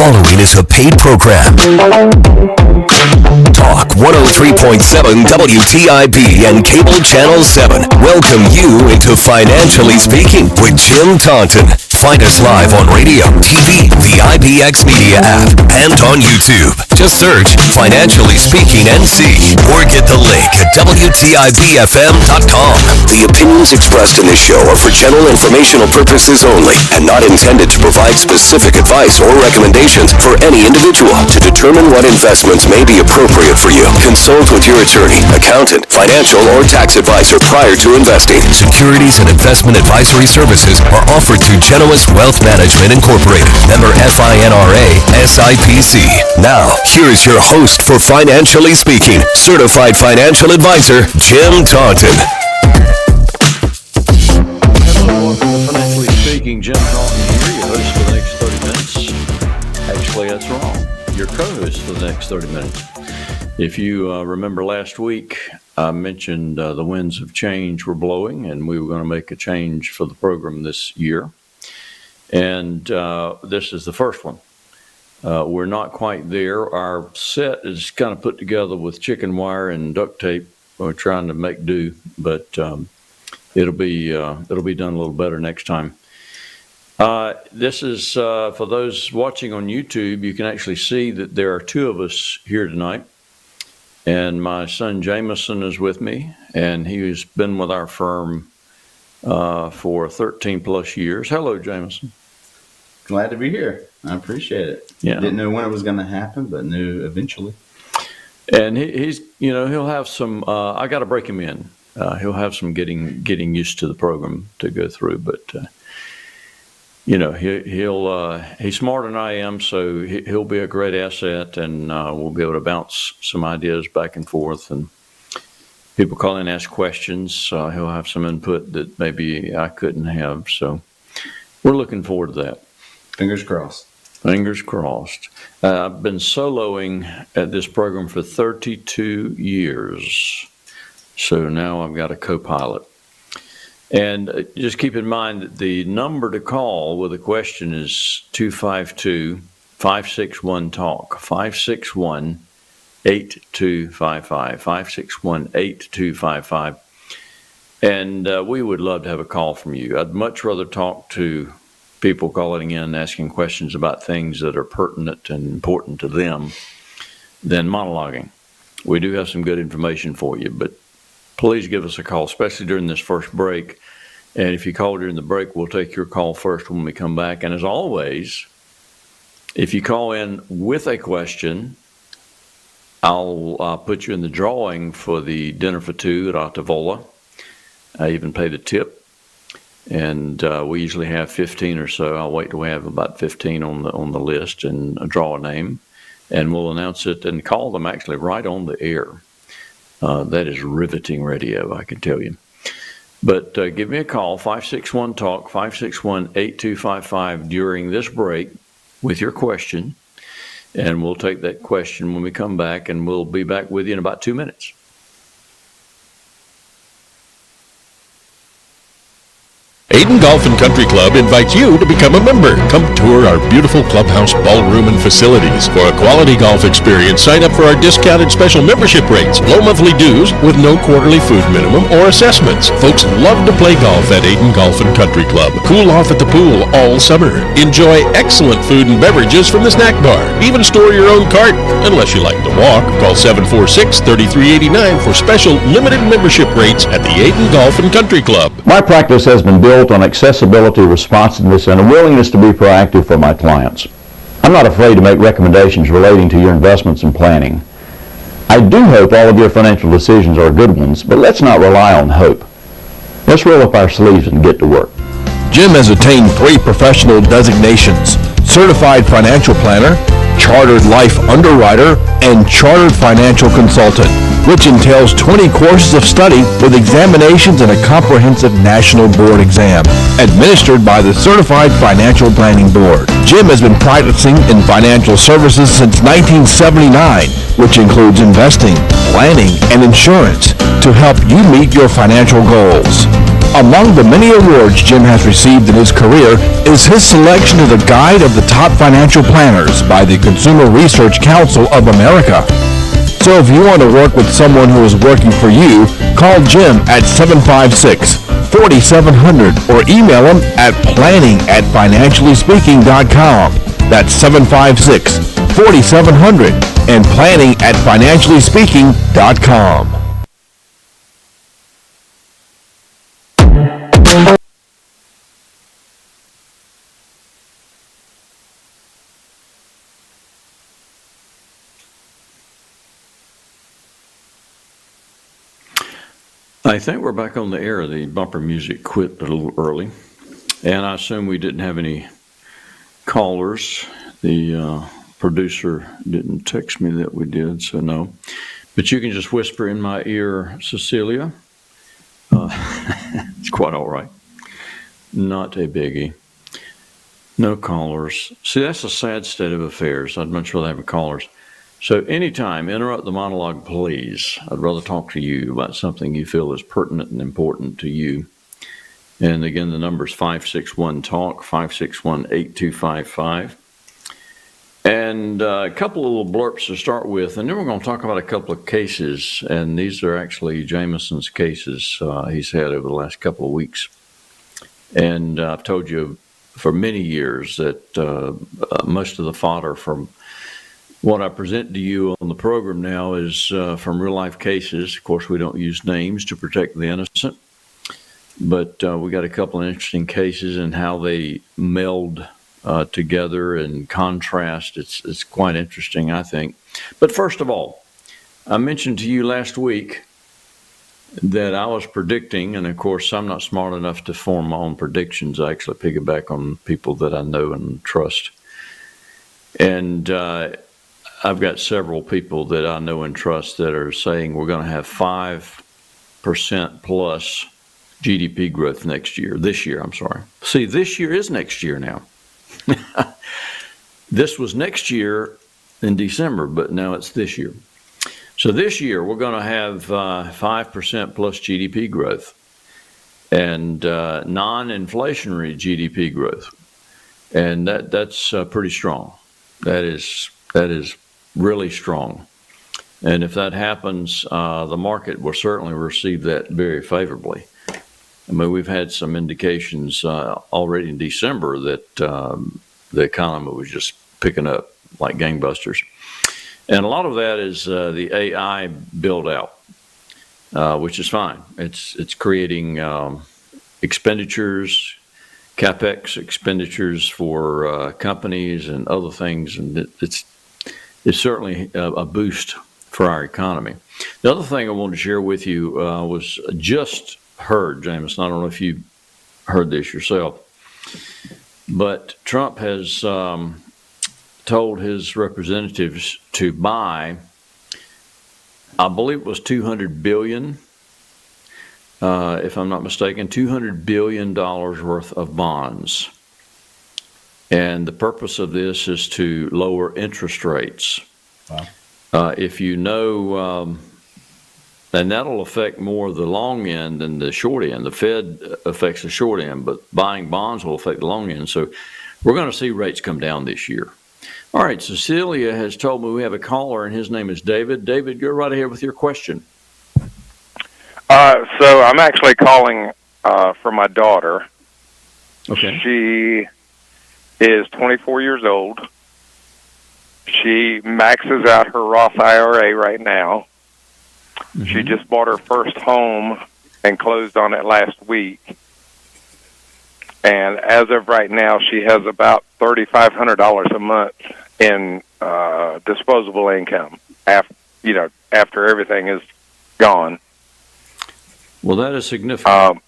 following is a paid program. Talk 103.7 WTIB and Cable Channel 7 welcome you into Financially Speaking with Jim Taunton. Find us live on radio, TV, the IBX Media app, and on YouTube. Just search Financially Speaking NC or get the link at WTIBFM.com. The opinions expressed in this show are for general informational purposes only and not intended to provide specific advice or recommendations for any individual. To determine what investments may be appropriate for you, consult with your attorney, accountant, financial, or tax advisor prior to investing. Securities and investment advisory services are offered through Genois Wealth Management Incorporated, member FINRA, SIPC. Now, here is your host for Financially Speaking, certified financial advisor, Jim Taunton. Hello, welcome to Financially Speaking. Jim Taunton here, your host for the next 30 minutes. Actually, that's wrong. Your co-host for the next 30 minutes. If you remember last week, I mentioned the winds of change were blowing, and we were going to make a change for the program this year. And this is the first one. We're not quite there. Our set is kind of put together with chicken wire and duct tape. We're trying to make do, but it'll be done a little better next time. This is for those watching on YouTube. You can actually see that there are two of us here tonight, and my son Jameson is with me, and he's been with our firm for 13 plus years. Hello, Jameson. Glad to be here. I appreciate it. Yeah. Didn't know when it was going to happen, but knew eventually. And he's, he'll have some. I got to break him in. He'll have some getting used to the program to go through, but he's smarter than I am, so he'll be a great asset, and we'll be able to bounce some ideas back and forth, and people call in and ask questions. He'll have some input that maybe I couldn't have, so we're looking forward to that. Fingers crossed. Fingers crossed. I've been soloing at this program for 32 years, so now I've got a co-pilot. And just keep in mind that the number to call with a question is 252-561-TALK, 561-8255, 561-8255. And we would love to have a call from you. I'd much rather talk to people calling in asking questions about things that are pertinent and important to them than monologuing. We do have some good information for you, but please give us a call, especially during this first break. And if you call during the break, we'll take your call first when we come back. And as always, if you call in with a question, I'll put you in the drawing for the dinner for two at Altavola. I even pay the tip. And we usually have 15 or so. I'll wait till we have about 15 on the list and draw a name. And we'll announce it and call them actually right on the air. That is riveting radio, I can tell you. But give me a call, 561-TALK, 561-8255 during this break with your question. And we'll take that question when we come back, and we'll be back with you in about 2 minutes. Aiden Golf and Country Club invites you to become a member. Come tour our beautiful clubhouse, ballroom, and facilities. For a quality golf experience, sign up for our discounted special membership rates, low monthly dues with no quarterly food minimum or assessments. Folks love to play golf at Aiden Golf and Country Club. Cool off at the pool all summer. Enjoy excellent food and beverages from the snack bar. Even store your own cart, unless you like to walk. Call 746-3389 for special limited membership rates at the Aiden Golf and Country Club. My practice has been built on accessibility, responsiveness, and a willingness to be proactive for my clients. I'm not afraid to make recommendations relating to your investments and planning. I do hope all of your financial decisions are good ones, but let's not rely on hope. Let's roll up our sleeves and get to work. Jim has attained 3 professional designations: Certified Financial Planner, Chartered Life Underwriter, and Chartered Financial Consultant, which entails 20 courses of study with examinations and a comprehensive national board exam, administered by the Certified Financial Planning Board. Jim has been practicing in financial services since 1979, which includes investing, planning, and insurance to help you meet your financial goals. Among the many awards Jim has received in his career is his selection as a guide of the top financial planners by the Consumer Research Council of America. So if you want to work with someone who is working for you, call Jim at 756-4700 or email him at planning@financiallyspeaking.com. That's 756-4700 and planning@financiallyspeaking.com. I think we're back on the air. The bumper music quit a little early, and I assume we didn't have any callers. The producer didn't text me that we did, so no. But you can just whisper in my ear, Cecilia. It's quite all right. Not a biggie. No callers. See, that's a sad state of affairs. I'd much rather have callers. So anytime, interrupt the monologue, please. I'd rather talk to you about something you feel is pertinent and important to you. And again, the number is 561-TALK, 561-8255. And a couple of little blurbs to start with, and then we're going to talk about a couple of cases. And these are actually Jameson's cases he's had over the last couple of weeks. And I've told you for many years that most of the fodder from what I present to you on the program now is from real-life cases. Of course, we don't use names to protect the innocent, but we got a couple of interesting cases and how they meld together and contrast. It's quite interesting, I think. But first of all, I mentioned to you last week that I was predicting, and of course, I'm not smart enough to form my own predictions. I actually piggyback on people that I know and trust. And I've got several people that I know and trust that are saying we're going to have 5% plus GDP growth next year. This year, I'm sorry. See, this year is next year now. This was next year in December, but now it's this year. So this year, we're going to have 5% plus GDP growth and non-inflationary GDP growth. And that's pretty strong. That is really strong. And if that happens, the market will certainly receive that very favorably. I mean, we've had some indications already in December that the economy was just picking up like gangbusters. And a lot of that is the AI build out, which is fine. It's creating expenditures, CapEx expenditures for companies and other things, and it's certainly a boost for our economy. The other thing I wanted to share with you was just heard, Jameson, I don't know if you heard this yourself, but Trump has told his representatives to buy, I believe it was $200 billion, if I'm not mistaken, $200 billion worth of bonds. And the purpose of this is to lower interest rates. Wow. If you know, and that'll affect more the long end than the short end. The Fed affects the short end, but buying bonds will affect the long end. So we're going to see rates come down this year. All right, Cecilia has told me we have a caller, and his name is David. David, go right ahead with your question. So I'm actually calling for my daughter. Okay. She is 24 years old. She maxes out her Roth IRA right now. Mm-hmm. She just bought her first home and closed on it last week. And as of right now, she has about $3,500 a month in disposable income after everything is gone. Well, that is significant.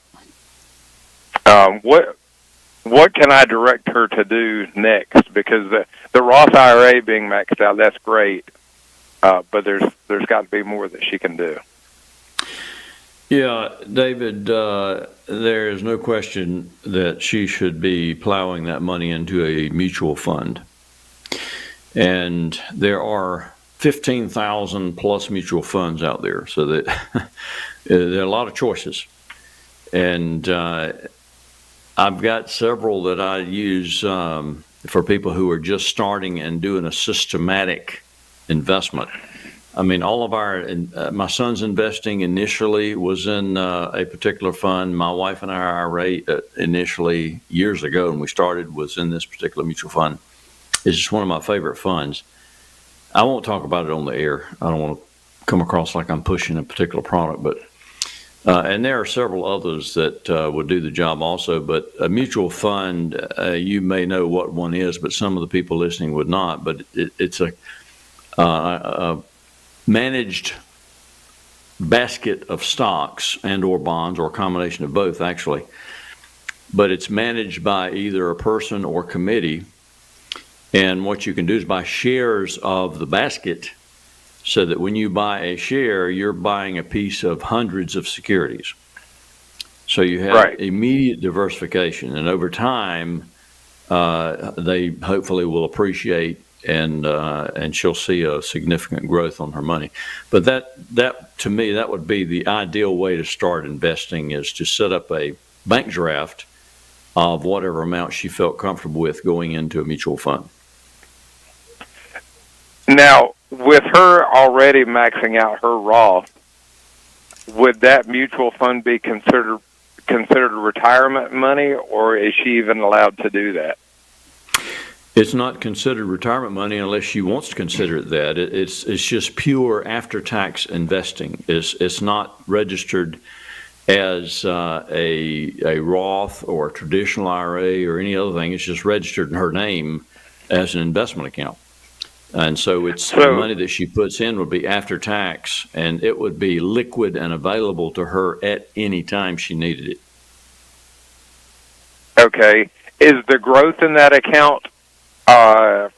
What can I direct her to do next? Because the Roth IRA being maxed out, that's great, but there's got to be more that she can do. Yeah, David, there is no question that she should be plowing that money into a mutual fund. And there are 15,000 plus mutual funds out there, so that there are a lot of choices. And I've got several that I use for people who are just starting and doing a systematic investment. I mean, all of our, my son's investing initially was in a particular fund. My wife and our IRA initially, years ago, when we started, was in this particular mutual fund. It's just one of my favorite funds. I won't talk about it on the air. I don't want to come across like I'm pushing a particular product, but and there are several others that would do the job also. But a mutual fund, you may know what one is, but some of the people listening would not. But it's a managed basket of stocks and or bonds, or a combination of both, actually. But it's managed by either a person or committee. And what you can do is buy shares of the basket, so that when you buy a share, you're buying a piece of hundreds of securities. So you have immediate diversification. And over time, they hopefully will appreciate, and she'll see a significant growth on her money. But that to me, that would be the ideal way to start investing, is to set up a bank draft of whatever amount she felt comfortable with going into a mutual fund. Now, with her already maxing out her Roth, would that mutual fund be considered retirement money, or is she even allowed to do that? It's not considered retirement money unless she wants to consider it that. It's just pure after-tax investing. It's not registered as a Roth or a traditional IRA or any other thing. It's just registered in her name as an investment account. And so the money that she puts in would be after tax, and it would be liquid and available to her at any time she needed it. Okay. Is the growth in that account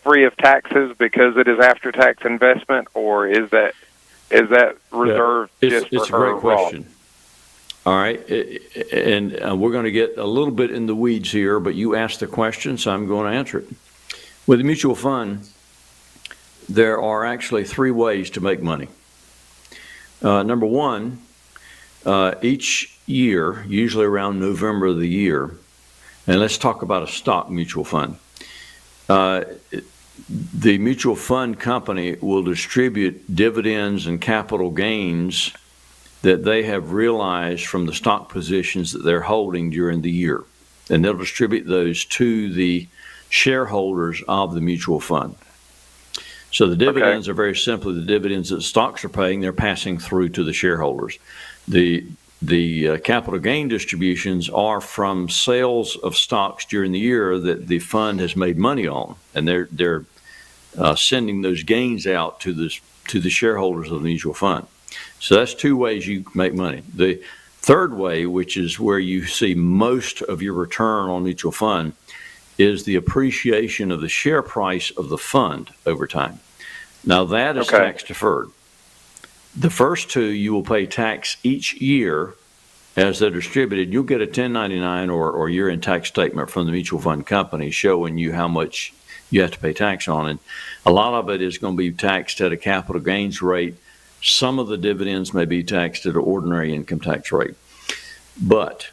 free of taxes because it is after tax investment, or is that reserved just for her? It's a great question. All right. And we're going to get a little bit in the weeds here, but you asked the question, so I'm going to answer it. With a mutual fund, there are actually three ways to make money. Number one, each year, usually around November of the year, and let's talk about a stock mutual fund. The mutual fund company will distribute dividends and capital gains that they have realized from the stock positions that they're holding during the year. And they'll distribute those to the shareholders of the mutual fund. So the dividends are very simply the dividends that stocks are paying, they're passing through to the shareholders. The capital gain distributions are from sales of stocks during the year that the fund has made money on, and they're sending those gains out to the shareholders of the mutual fund. So that's two ways you make money. The third way, which is where you see most of your return on mutual fund, is the appreciation of the share price of the fund over time. Now that is tax deferred. The first two, you will pay tax each year as they're distributed. You'll get a 1099 or year-end tax statement from the mutual fund company showing you how much you have to pay tax on. And a lot of it is going to be taxed at a capital gains rate. Some of the dividends may be taxed at an ordinary income tax rate. But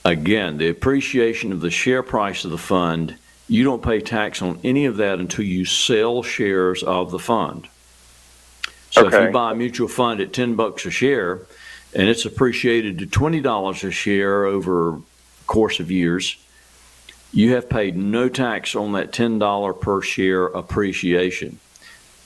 again, the appreciation of the share price of the fund, you don't pay tax on any of that until you sell shares of the fund. So if you buy a mutual fund at $10 a share and it's appreciated to $20 a share over the course of years, you have paid no tax on that $10 per share appreciation.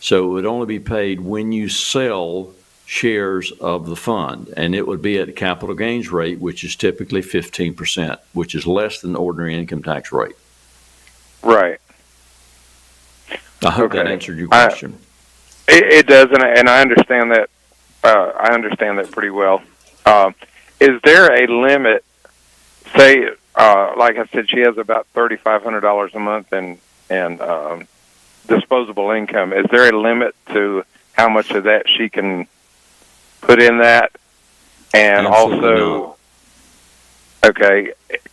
So it would only be paid when you sell shares of the fund, and it would be at a capital gains rate, which is typically 15%, which is less than the ordinary income tax rate. Right. I hope that answered your question. It does, and I understand that. I understand that pretty well. Is there a limit? Say, like I said, she has about $3,500 a month in disposable income. Is there a limit to how much of that she can put in that? And Absolutely also,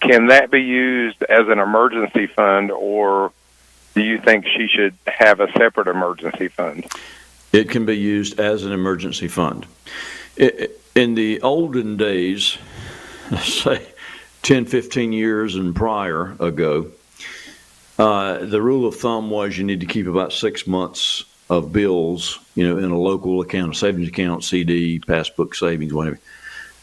can that be used as an emergency fund, or do you think she should have a separate emergency fund? It can be used as an emergency fund. In the olden days, say 10, 15 years and prior ago, the rule of thumb was you need to keep about 6 months of bills, in a local account, a savings account, CD, passbook savings, whatever.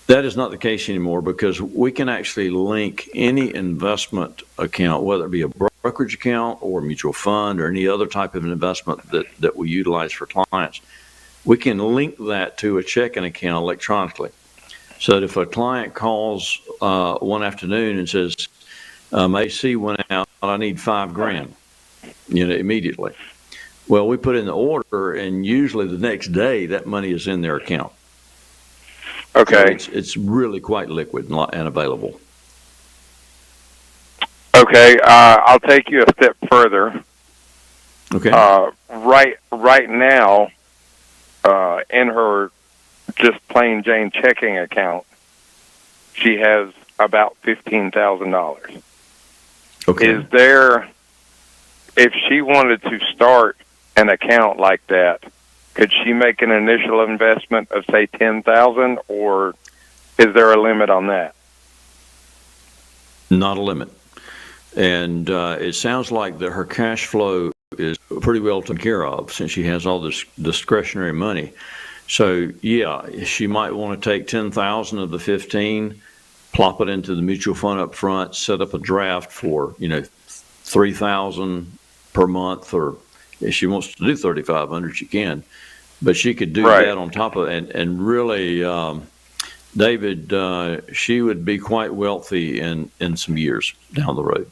That is not the case anymore because we can actually link any investment account, whether it be a brokerage account or a mutual fund or any other type of investment that we utilize for clients. We can link that to a checking account electronically. So that if a client calls one afternoon and says, AC went out, I need $5,000, immediately. Well, we put in the order, and usually the next day that money is in their account. Okay. So it's really quite liquid and available. Okay. I'll take you a step further. Okay. Right now, in her just plain Jane checking account, she has about $15,000. Okay. Is there, if she wanted to start an account like that, could she make an initial investment of say $10,000, or is there a limit on that? Not a limit. And it sounds like that her cash flow is pretty well taken care of since she has all this discretionary money. So yeah, she might want to take 10,000 of the 15, plop it into the mutual fund up front, set up a draft for 3,000 per month, or if she wants to do 3,500, she can. But she could do Right. that on top of it, and really, David, she would be quite wealthy in some years down the road.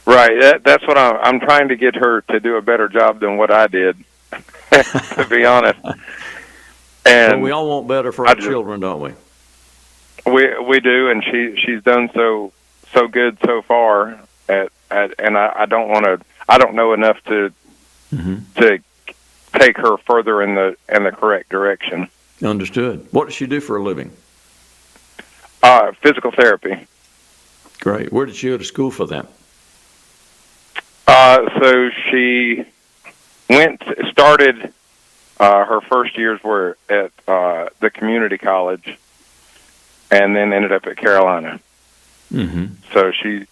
Right. That's what I'm trying to get her to do a better job than what I did, to be honest. And Well, we all want better for our children, don't we? we do, and she's done so good so far. And I don't know enough to take her further in the correct direction. Understood. What does she do for a living? Physical therapy. Great. Where did she go to school for that? So she started her first years were at the community college, and then ended up at Carolina. Mm-hmm. So she's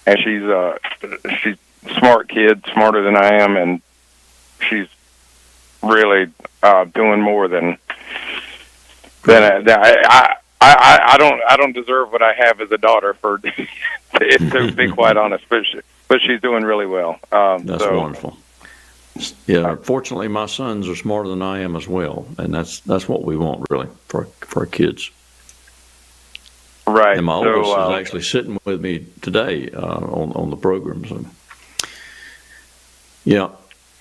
a smart kid, smarter than I am, and she's really doing more than I don't deserve what I have as a daughter, for to be quite honest. But she's doing really well. That's wonderful. Yeah, fortunately, my sons are smarter than I am as well, and that's what we want really for our kids. Right. And my oldest is actually sitting with me today on the program. So, yeah.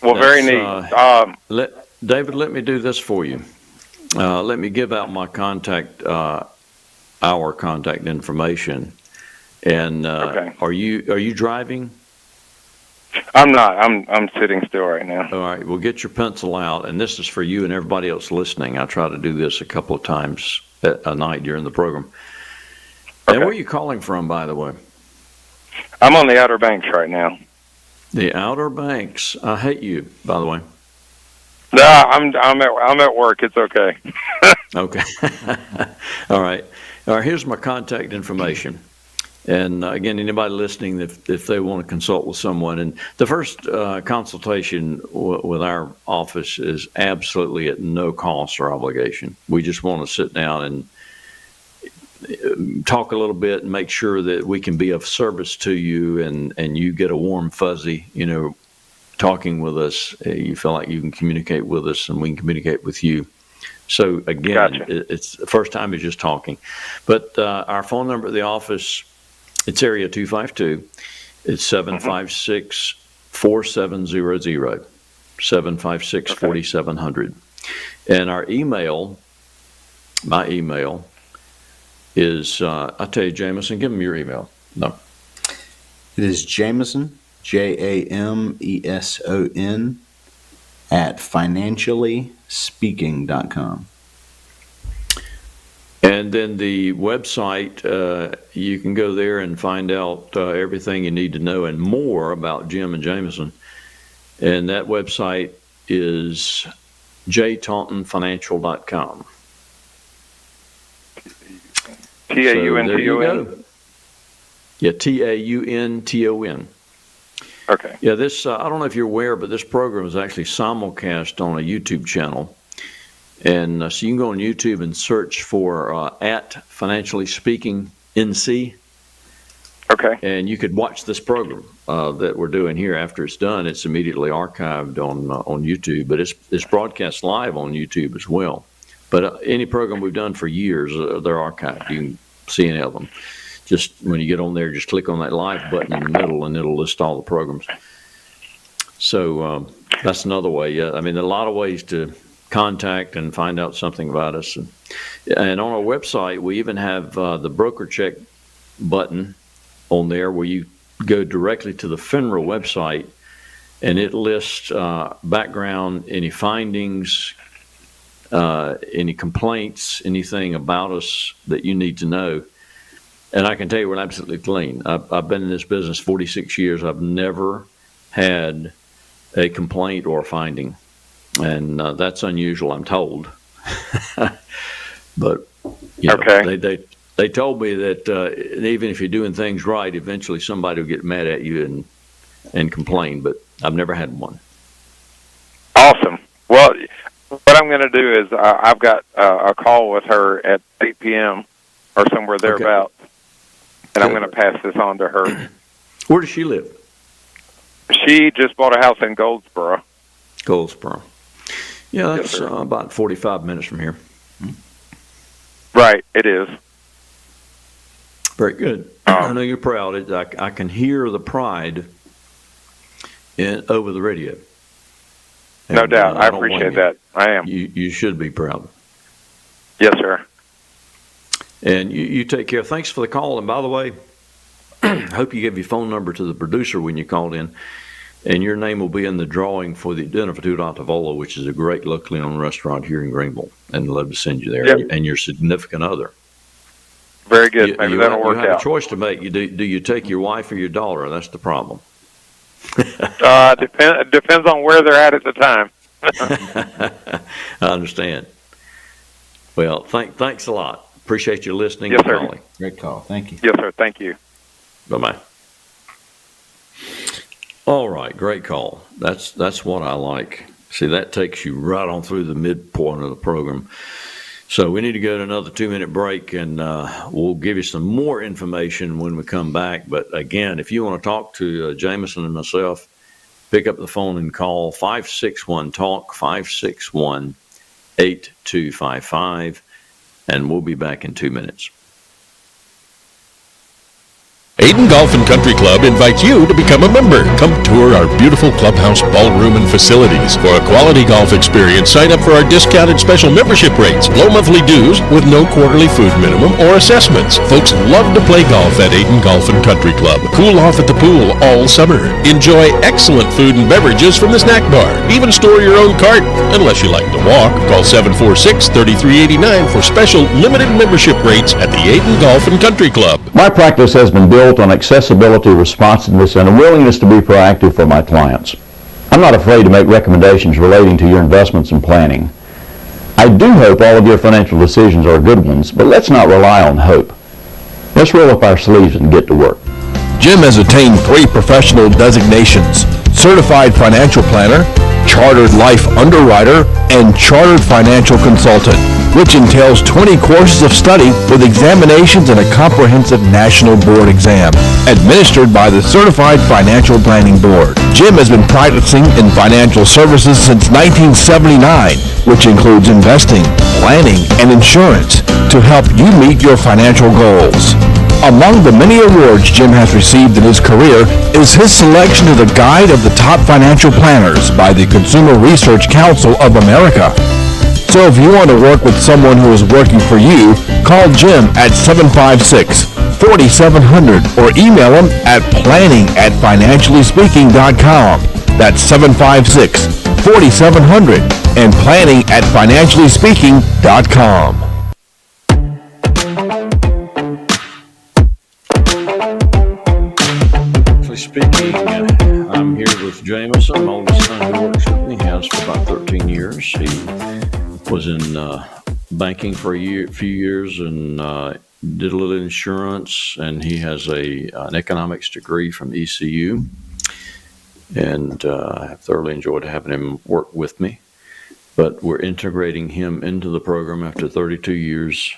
Well, very neat. David, let me do this for you. Let me give out my our contact information. And okay. Are you driving? I'm not. I'm sitting still right now. All right. Well, get your pencil out, and this is for you and everybody else listening. I try to do this a couple of times a night during the program. Okay. And where are you calling from, by the way? I'm on the Outer Banks right now. The Outer Banks. I hate you, by the way. No, I'm at work. It's okay. Okay. All right. Here's my contact information. And again, anybody listening, if they want to consult with someone, and the first consultation with our office is absolutely at no cost or obligation. We just want to sit down and talk a little bit and make sure that we can be of service to you, and you get a warm fuzzy, talking with us. You feel like you can communicate with us, and we can communicate with you. So again, Gotcha. It's the first time is just talking. But our phone number at the office, it's area 252. It's 756-4700, 756-4700. And our email, my email is, I'll tell you, Jameson, give them your email. No. It is Jameson, Jameson, at financiallyspeaking.com. And then the website, you can go there and find out everything you need to know and more about Jim and Jameson. And that website is jtauntonfinancial.com. Taunton. There you go. Yeah, Taunton. Okay. Yeah, this, I don't know if you're aware, but this program is actually simulcast on a YouTube channel. And so you can go on YouTube and search for at Financially Speaking NC. Okay. And you could watch this program that we're doing here. After it's done, it's immediately archived on YouTube, but it's broadcast live on YouTube as well. But any program we've done for years, they're archived. You can see any of them. Just when you get on there, just click on that live button in the middle, and it'll list all the programs. So that's another way. Yeah, I mean, there are a lot of ways to contact and find out something about us. And on our website, we even have the broker check button on there where you go directly to the FINRA website, and it lists background, any findings, any complaints, anything about us that you need to know. And I can tell you we're absolutely clean. I've been in this business 46 years. I've never had a complaint or a finding. And that's unusual, I'm told. But, you know, Okay. they told me that even if you're doing things right, eventually somebody will get mad at you and complain. But I've never had one. Awesome. Well, what I'm going to do is I've got a call with her at 8 p.m. or somewhere thereabouts. And I'm going to pass this on to her. Where does she live? She just bought a house in Goldsboro. Goldsboro. Yeah, that's Yes, sir. about 45 minutes from here. Right, it is. Very good. I know you're proud. I can hear the pride over the radio. No And, doubt. I don't blame appreciate you. that. I am. You should be proud. Yes, sir. And you take care. Thanks for the call. And by the way, I hope you gave your phone number to the producer when you called in. And your name will be in the drawing for the Dinner for Two at Tavola, which is a great locally owned restaurant here in Greenville. And I'd love to send you there. Yep. And your significant other. Very good. Maybe that'll work You have out. a choice to make. Do you take your wife or your daughter? That's the problem. Depends on where they're at the time. I understand. Well, thanks a lot. Appreciate you listening Yes, and sir. calling. Great call. Thank you. Yes, sir. Thank you. Bye-bye. All right, great call. That's what I like. See, that takes you right on through the midpoint of the program. So we need to go to another 2-minute break, and we'll give you some more information when we come back. But again, if you want to talk to Jameson and myself, pick up the phone and call 561-TALK, 561-8255, and we'll be back in 2 minutes. Aiden Golf and Country Club invites you to become a member. Come tour our beautiful clubhouse, ballroom, and facilities. For a quality golf experience, sign up for our discounted special membership rates, low monthly dues with no quarterly food minimum or assessments. Folks love to play golf at Aiden Golf and Country Club. Cool off at the pool all summer. Enjoy excellent food and beverages from the snack bar. Even store your own cart, unless you like to walk. Call 746-3389 for special limited membership rates at the Aiden Golf and Country Club. My practice has been built on accessibility, responsiveness, and a willingness to be proactive for my clients. I'm not afraid to make recommendations relating to your investments and planning. I do hope all of your financial decisions are good ones, but let's not rely on hope. Let's roll up our sleeves and get to work. Jim has attained 3 professional designations: Certified Financial Planner, Chartered Life Underwriter, and Chartered Financial Consultant, which entails 20 courses of study with examinations and a comprehensive national board exam, administered by the Certified Financial Planning Board. Jim has been practicing in financial services since 1979, which includes investing, planning, and insurance to help you meet your financial goals. Among the many awards Jim has received in his career is his selection to the Guide of the Top Financial Planners by the Consumer Research Council of America. So if you want to work with someone who is working for you, call Jim at 756-4700 or email him at planning@financiallyspeaking.com. That's 756-4700 and planning@financiallyspeaking.com. Speaking, I'm here with Jameson, my oldest son who works with me. He has for about 13 years. He was in banking for few years and did a little insurance, and he has an economics degree from ECU. And I thoroughly enjoyed having him work with me. But we're integrating him into the program after 32 years.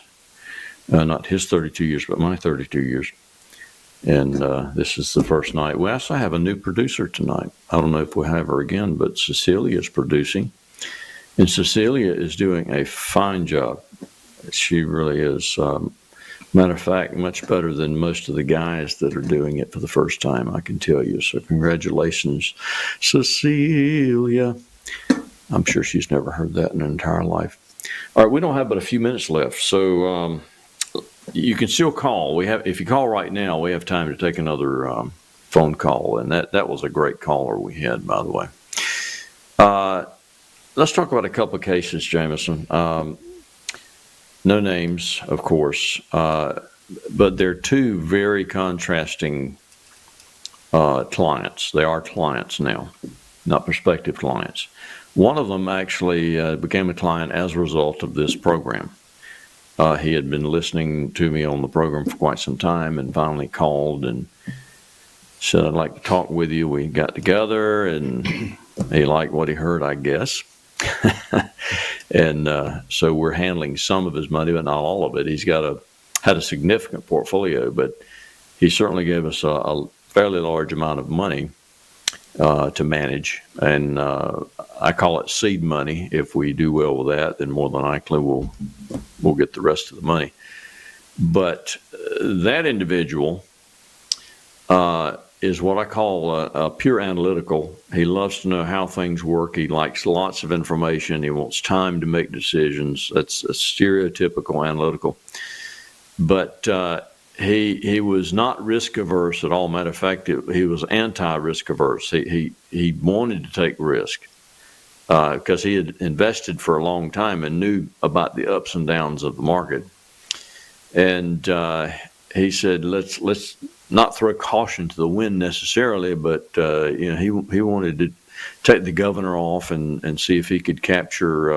Not his 32 years, but my 32 years. And this is the first night. We also have a new producer tonight. I don't know if we'll have her again, but Cecilia is producing. And Cecilia is doing a fine job. She really is. Matter of fact, much better than most of the guys that are doing it for the first time, I can tell you. So congratulations, Cecilia. I'm sure she's never heard that in her entire life. All right, we don't have but a few minutes left, so you can still call. If you call right now, we have time to take another phone call, and that was a great caller we had, by the way. Let's talk about a couple of cases, Jameson. No names, of course, but they're two very contrasting clients. They are clients now, not prospective clients. One of them actually became a client as a result of this program. He had been listening to me on the program for quite some time and finally called and said, I'd like to talk with you. We got together and he liked what he heard, I guess. And so we're handling some of his money, but not all of it. He's had a significant portfolio, but he certainly gave us a fairly large amount of money to manage. And I call it seed money. If we do well with that, then more than likely we'll get the rest of the money. But that individual is what I call a pure analytical. He loves to know how things work. He likes lots of information. He wants time to make decisions. That's a stereotypical analytical. But he was not risk averse at all. Matter of fact, he was anti-risk averse. He wanted to take risk because he had invested for a long time and knew about the ups and downs of the market. And he said, let's not throw caution to the wind necessarily, but he wanted to take the governor off and see if he could capture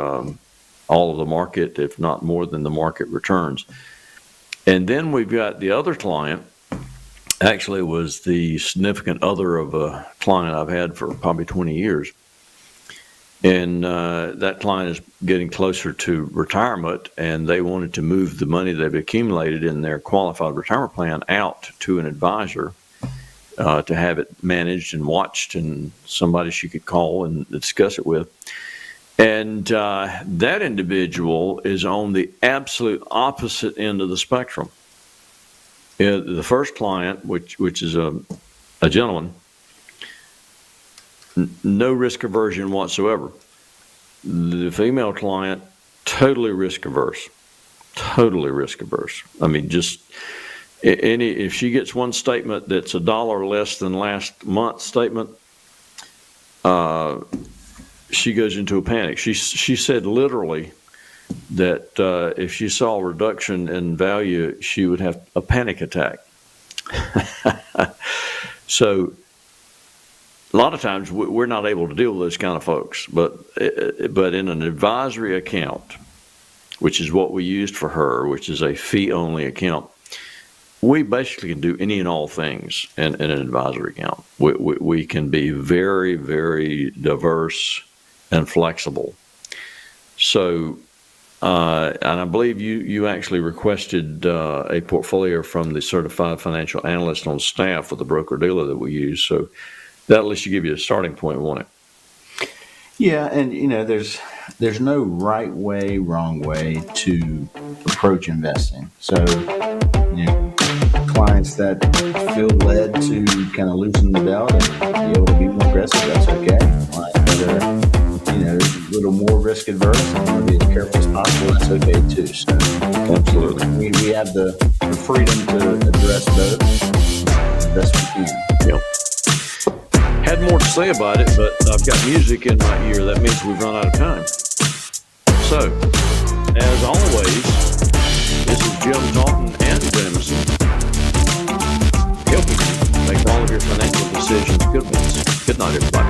all of the market, if not more than the market returns. And then we've got the other client, actually was the significant other of a client I've had for probably 20 years. And that client is getting closer to retirement, and they wanted to move the money they've accumulated in their qualified retirement plan out to an advisor to have it managed and watched, and somebody she could call and discuss it with. And that individual is on the absolute opposite end of the spectrum. The first client, which is a gentleman, no risk aversion whatsoever. The female client, totally risk averse. Totally risk averse. I mean, just if she gets one statement that's $1 less than last month's statement, she goes into a panic. She said literally that if she saw a reduction in value, she would have a panic attack. So a lot of times we're not able to deal with those kind of folks, but in an advisory account, which is what we used for her, which is a fee-only account, we basically can do any and all things in an advisory account. We can be very, very diverse and flexible. So, and I believe you actually requested a portfolio from the certified financial analyst on staff with the broker-dealer that we use. So that at least give you a starting point, won't it? Yeah, and there's no right way, wrong way to approach investing. So, clients that feel led to kind of loosen the belt and be able to be more aggressive, that's okay. Clients a little more risk adverse and want to be as careful as possible, that's okay too. So, Absolutely. We have the freedom to address both the best we can. Yep. Had more to say about it, but I've got music in my ear. That means we've run out of time. So, as always, this is Jim Taunton and Jameson helping you make all of your financial decisions good ones. Good night, everybody.